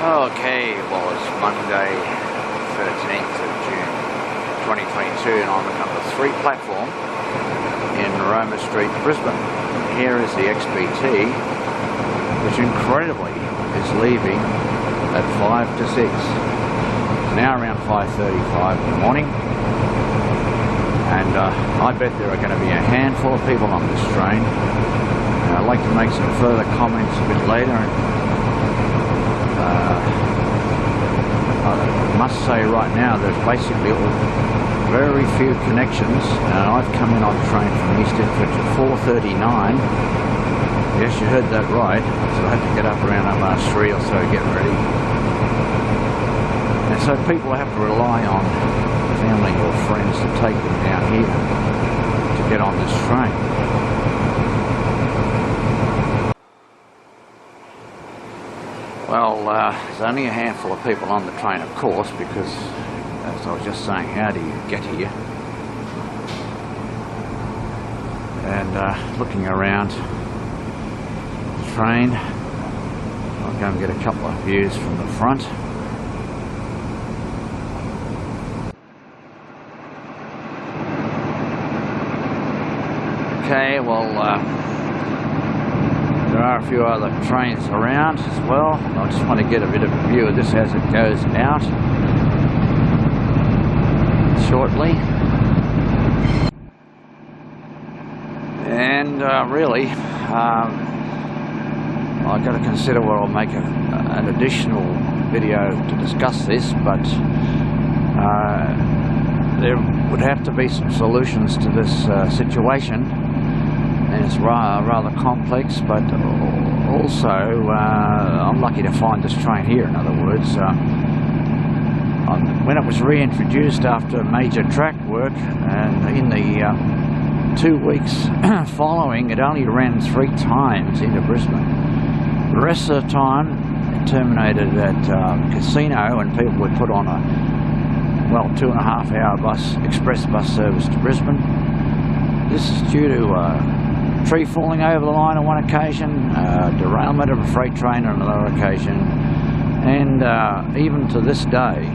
Okay, well it's Monday 13th of June 2022 and I'm at number 3 platform in Roma Street, Brisbane. Here is the XPT, which incredibly is leaving at 5 to 6. It's now around 5:35 in the morning, and I bet there are going to be a handful of people on this train. I'd like to make some further comments a bit later. I must say right now there's basically very few connections, and I've come in on the train from East Ipswich at 4:39. Yes, you heard that right, so I had to get up around 3 or so, get ready. And so people have to rely on family or friends to take them down here to get on this train. Well, there's only a handful of people on the train, of course, because, as I was just saying, how do you get here? And looking around the train, I'll go and get a couple of views from the front. Okay, well, there are a few other trains around as well. I just want to get a bit of a view of this as it goes out shortly. And really, I've got to consider whether I'll make an additional video to discuss this, but there would have to be some solutions to this situation. And it's rather complex, but also I'm lucky to find this train here. In other words, when it was reintroduced after major track work, and in the 2 weeks following, it only ran 3 times into Brisbane. The rest of the time it terminated at Casino, and people would put on a 2.5 hour express bus service to Brisbane. This is due to tree falling over the line on one occasion, derailment of a freight train on another occasion, and even to this day,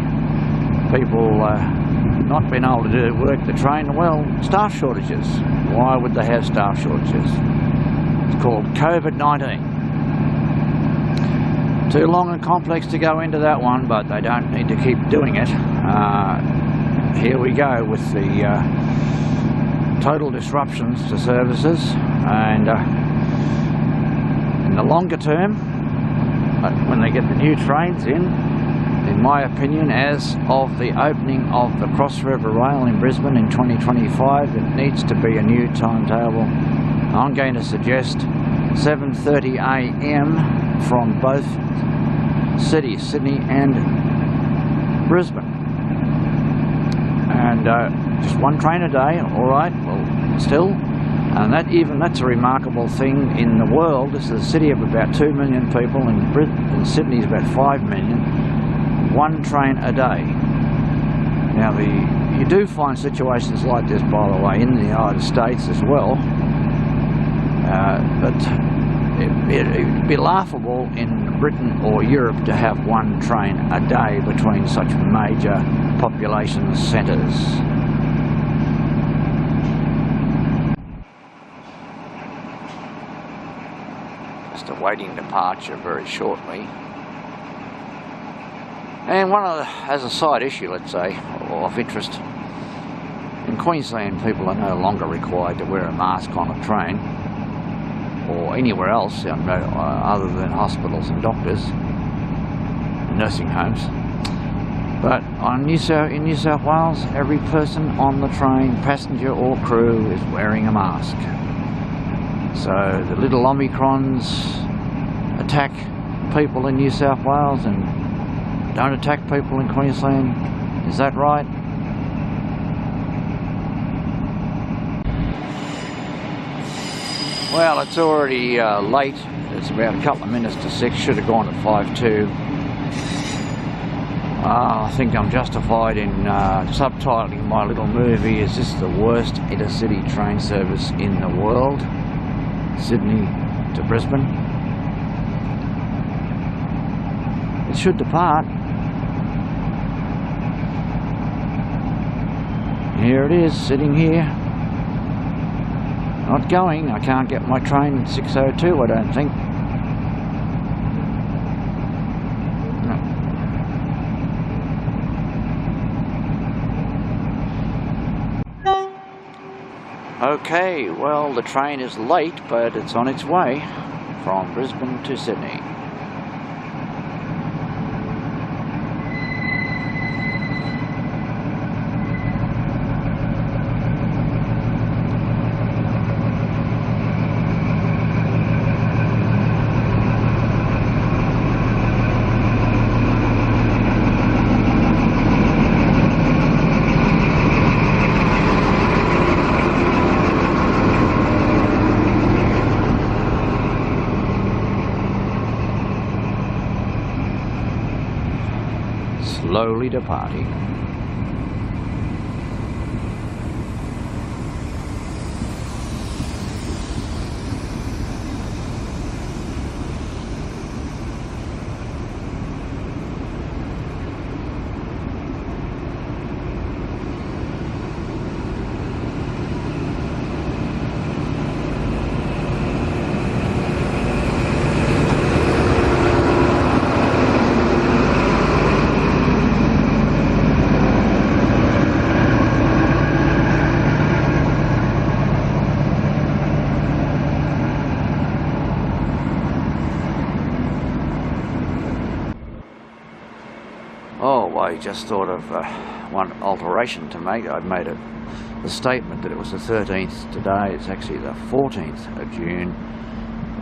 people not being able to work the train. Well, staff shortages. Why would they have staff shortages? It's called COVID-19. Too long and complex to go into that one, but they don't need to keep doing it. Here we go with the total disruptions to services, and in the longer term, when they get the new trains in my opinion, as of the opening of the Cross River Rail in Brisbane in 2025, it needs to be a new timetable. I'm going to suggest 7:30 AM from both cities, Sydney and Brisbane. And just one train a day, alright, well, still, and that's a remarkable thing in the world. This is a city of about 2 million people, and Sydney is about 5 million. One train a day. Now, you do find situations like this, by the way, in the United States as well, but it'd be laughable in Britain or Europe to have one train a day between such major population centres. Just awaiting departure very shortly. And as a side issue, let's say, or of interest, in Queensland people are no longer required to wear a mask on a train or anywhere else other than hospitals and doctors and nursing homes. But in New South Wales, every person on the train, passenger or crew, is wearing a mask. So the little Omicrons attack people in New South Wales and don't attack people in Queensland. Is that right? Well, it's already late. It's about a couple of minutes to 6. Should have gone at 5:02. I think I'm justified in subtitling my little movie, "Is this the worst intercity train service in the world? Sydney to Brisbane." it should depart. Here it is, sitting here. Not going. I can't get my train at 6:02, I don't think. Okay, well, the train is late, but it's on its way from Brisbane to Sydney. Slowly departing. Oh, I just thought of one alteration to make. I'd made the statement that it was the 13th today. It's actually the 14th of June.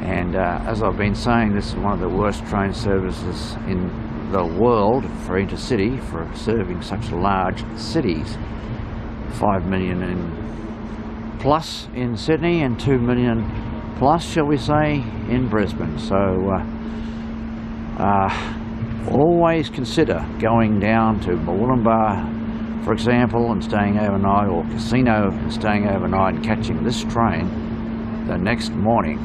And as I've been saying, this is one of the worst train services in the world for intercity, for serving such large cities. 5 million plus in Sydney and 2 million plus, shall we say, in Brisbane. So always consider going down to Murwillumbah, for example, and staying overnight, or Casino and staying overnight and catching this train the next morning.